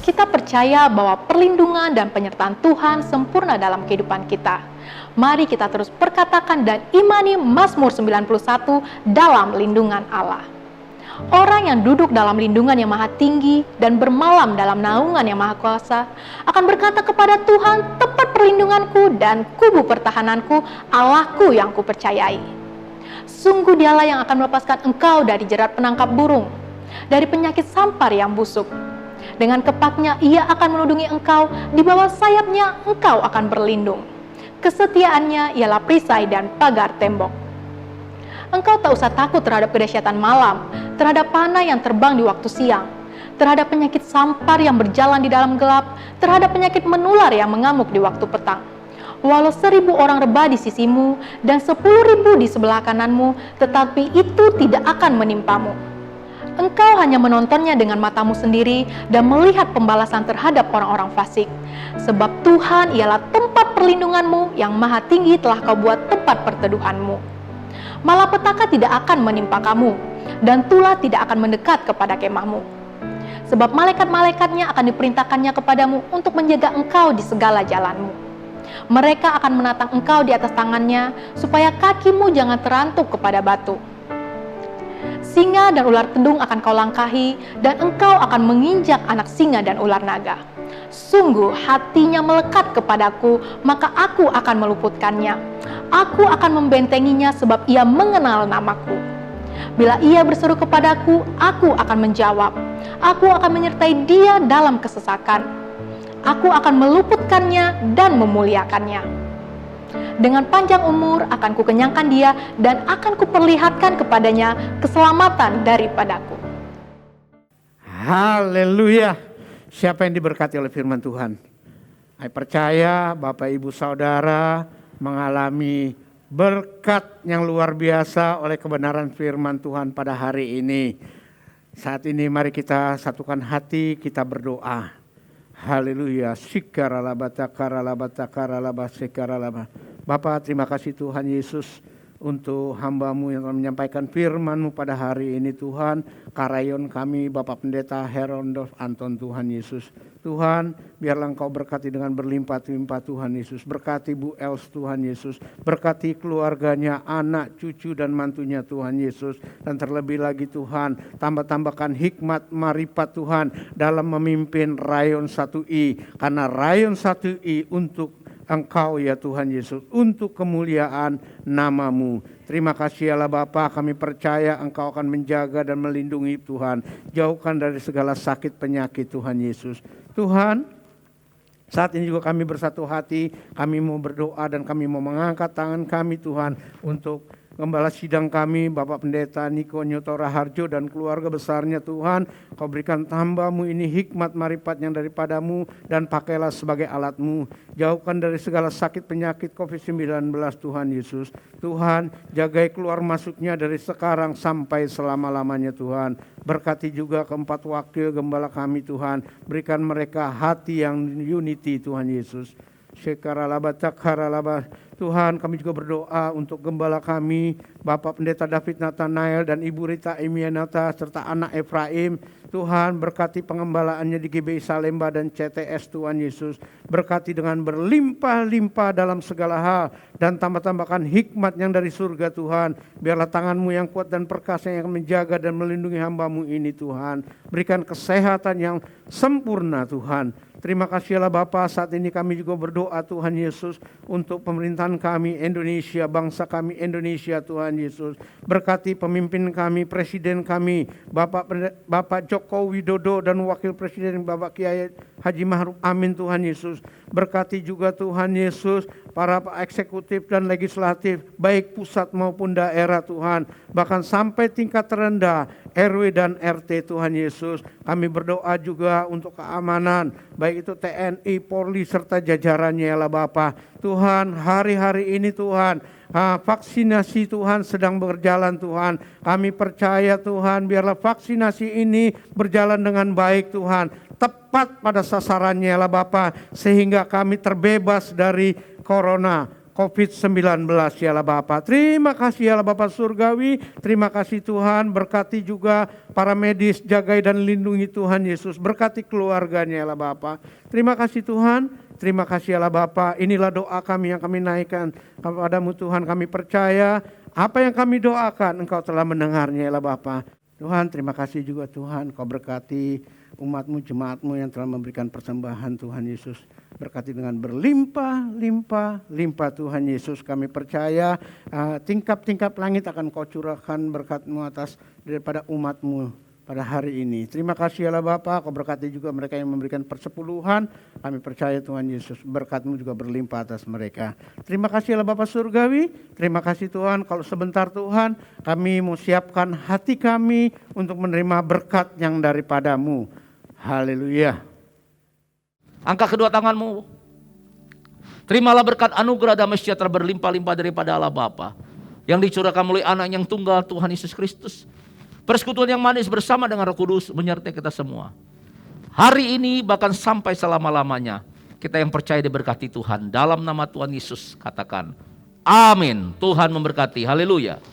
Kita percaya bahwa perlindungan dan penyertaan Tuhan sempurna dalam kehidupan kita. Mari kita terus perkatakan dan imani Mazmur 91 dalam lindungan Allah. Orang yang duduk dalam lindungan yang maha tinggi dan bermalam dalam naungan yang maha kuasa akan berkata kepada Tuhan, tempat perlindunganku dan kubu pertahananku, Allahku yang kupercayai. Sungguh dialah yang akan melepaskan engkau dari jerat penangkap burung, dari penyakit sampar yang busuk. Dengan kepaknya ia akan melindungi engkau, di bawah sayapnya engkau akan berlindung. Kesetiaannya ialah perisai dan pagar tembok. Engkau tak usah takut terhadap kedahsyatan malam, terhadap panah yang terbang di waktu siang, terhadap penyakit sampar yang berjalan di dalam gelap, terhadap penyakit menular yang mengamuk di waktu petang. Walau 1000 orang rebah di sisimu dan 10.000 di sebelah kananmu, tetapi itu tidak akan menimpamu. Engkau hanya menontonnya dengan matamu sendiri dan melihat pembalasan terhadap orang-orang fasik. Sebab Tuhan ialah tempat perlindunganmu, yang maha tinggi telah kau buat tempat perteduhanmu. Malapetaka tidak akan menimpa kamu, dan tulah tidak akan mendekat kepada kemahmu. Sebab malaikat-malaikatnya akan diperintahkannya kepadamu untuk menjaga engkau di segala jalanmu. Mereka akan menatang engkau di atas tangannya, supaya kakimu jangan terantuk kepada batu. Singa dan ular tedung akan kau langkahi, dan engkau akan menginjak anak singa dan ular naga. Sungguh hatinya melekat kepadaku, maka aku akan meluputkannya. Aku akan membentenginya sebab ia mengenal namaku. Bila ia berseru kepadaku, aku akan menjawab. Aku akan menyertai dia dalam kesesakan. Aku akan meluputkannya dan memuliakannya. Dengan panjang umur akan kukenyangkan dia dan akan kuperlihatkan kepadanya keselamatan daripadaku. Haleluya. Siapa yang diberkati oleh firman Tuhan? Saya percaya Bapak Ibu Saudara mengalami berkat yang luar biasa oleh kebenaran firman Tuhan pada hari ini. Saat ini mari kita satukan hati, kita berdoa. Haleluya. Bapak, terima kasih Tuhan Yesus untuk hamba-Mu yang telah menyampaikan firman-Mu pada hari ini Tuhan. Karayon kami Bapak Pendeta Herondolf Anton Tuhan Yesus. Tuhan, biarlah Engkau berkati dengan berlimpah-limpah Tuhan Yesus. Berkati Bu Els Tuhan Yesus. Berkati keluarganya, anak, cucu dan mantunya Tuhan Yesus. Dan terlebih lagi Tuhan, tambah-tambahkan hikmat marifat Tuhan dalam memimpin Rayon 1I. Karena Rayon 1I untuk Engkau ya Tuhan Yesus, untuk kemuliaan nama-Mu. Terima kasih Allah Bapa, kami percaya Engkau akan menjaga dan melindungi Tuhan. Jauhkan dari segala sakit penyakit Tuhan Yesus. Tuhan, saat ini juga kami bersatu hati, kami mau berdoa dan kami mau mengangkat tangan kami Tuhan untuk Gembala sidang kami, Bapak Pendeta Niko Nyoto Raharjo dan keluarga besarnya Tuhan. Kau berikan hamba-Mu ini hikmat marifat yang daripadamu dan pakailah sebagai alat-Mu. Jauhkan dari segala sakit penyakit COVID-19 Tuhan Yesus. Tuhan, jagai keluar masuknya dari sekarang sampai selama-lamanya Tuhan. Berkati juga keempat wakil gembala kami Tuhan. Berikan mereka hati yang unity Tuhan Yesus. Sekaralaba cakaralaba. Tuhan, kami juga berdoa untuk gembala kami, Bapak Pendeta David Nathanael dan Ibu Rita Emianata serta anak Efraim. Tuhan, berkati pengembalaannya di GBI Salemba dan CTS Tuhan Yesus. Berkati dengan berlimpah-limpah dalam segala hal dan tambah-tambahkan hikmat yang dari surga Tuhan. Biarlah tangan-Mu yang kuat dan perkasa yang menjaga dan melindungi hamba-Mu ini Tuhan. Berikan kesehatan yang sempurna Tuhan. Terima kasih Allah Bapa, saat ini kami juga berdoa Tuhan Yesus untuk pemerintahan kami Indonesia, bangsa kami Indonesia Tuhan Yesus. Berkati pemimpin kami, presiden kami, Bapak Joko Widodo dan Wakil Presiden Bapak Kiai Haji Ma'ruf Amin Tuhan Yesus. Berkati juga Tuhan Yesus para eksekutif dan legislatif, baik pusat maupun daerah Tuhan. Bahkan sampai tingkat terendah, RW dan RT Tuhan Yesus. Kami berdoa juga untuk keamanan, baik itu TNI, Polri serta jajarannya ya Allah Bapa. Tuhan, hari-hari ini Tuhan, vaksinasi Tuhan sedang berjalan Tuhan. Kami percaya Tuhan, biarlah vaksinasi ini berjalan dengan baik Tuhan. Tepat pada sasarannya ya Allah Bapa, sehingga kami terbebas dari Corona COVID-19 ya Allah Bapa. Terima kasih ya Allah Bapa Surgawi. Terima kasih Tuhan, berkati juga para medis, jagai dan lindungi Tuhan Yesus. Berkati keluarganya ya Allah Bapa. Terima kasih Tuhan. Terima kasih ya Allah Bapa. Inilah doa kami yang kami naikkan kepadamu Tuhan. Kami percaya apa yang kami doakan Engkau telah mendengarnya ya Allah Bapa. Tuhan, terima kasih juga Tuhan, Kau berkati umat-Mu, jemaat-Mu yang telah memberikan persembahan Tuhan Yesus. Berkati dengan berlimpah Tuhan Yesus. Kami percaya tingkap-tingkap langit akan Kau curahkan berkat-Mu atas daripada umat-Mu pada hari ini. Terima kasih Allah Bapa, Kau berkati juga mereka yang memberikan persepuluhan. Kami percaya Tuhan Yesus, berkat-Mu juga berlimpah atas mereka. Terima kasih Allah Bapa Surgawi. Terima kasih Tuhan, kalau sebentar Tuhan kami mau siapkan hati kami untuk menerima berkat yang daripada-Mu. Haleluya. Angkat kedua tanganmu. Terimalah berkat anugerah damai sejahtera berlimpah-limpah daripada Allah Bapa yang dicurahkan melalui anak yang tunggal Tuhan Yesus Kristus. Persekutuan yang manis bersama dengan Roh Kudus menyertai kita semua. Hari ini bahkan sampai selama-lamanya. Kita yang percaya diberkati Tuhan. Dalam nama Tuhan Yesus katakan, amin. Tuhan memberkati. Haleluya.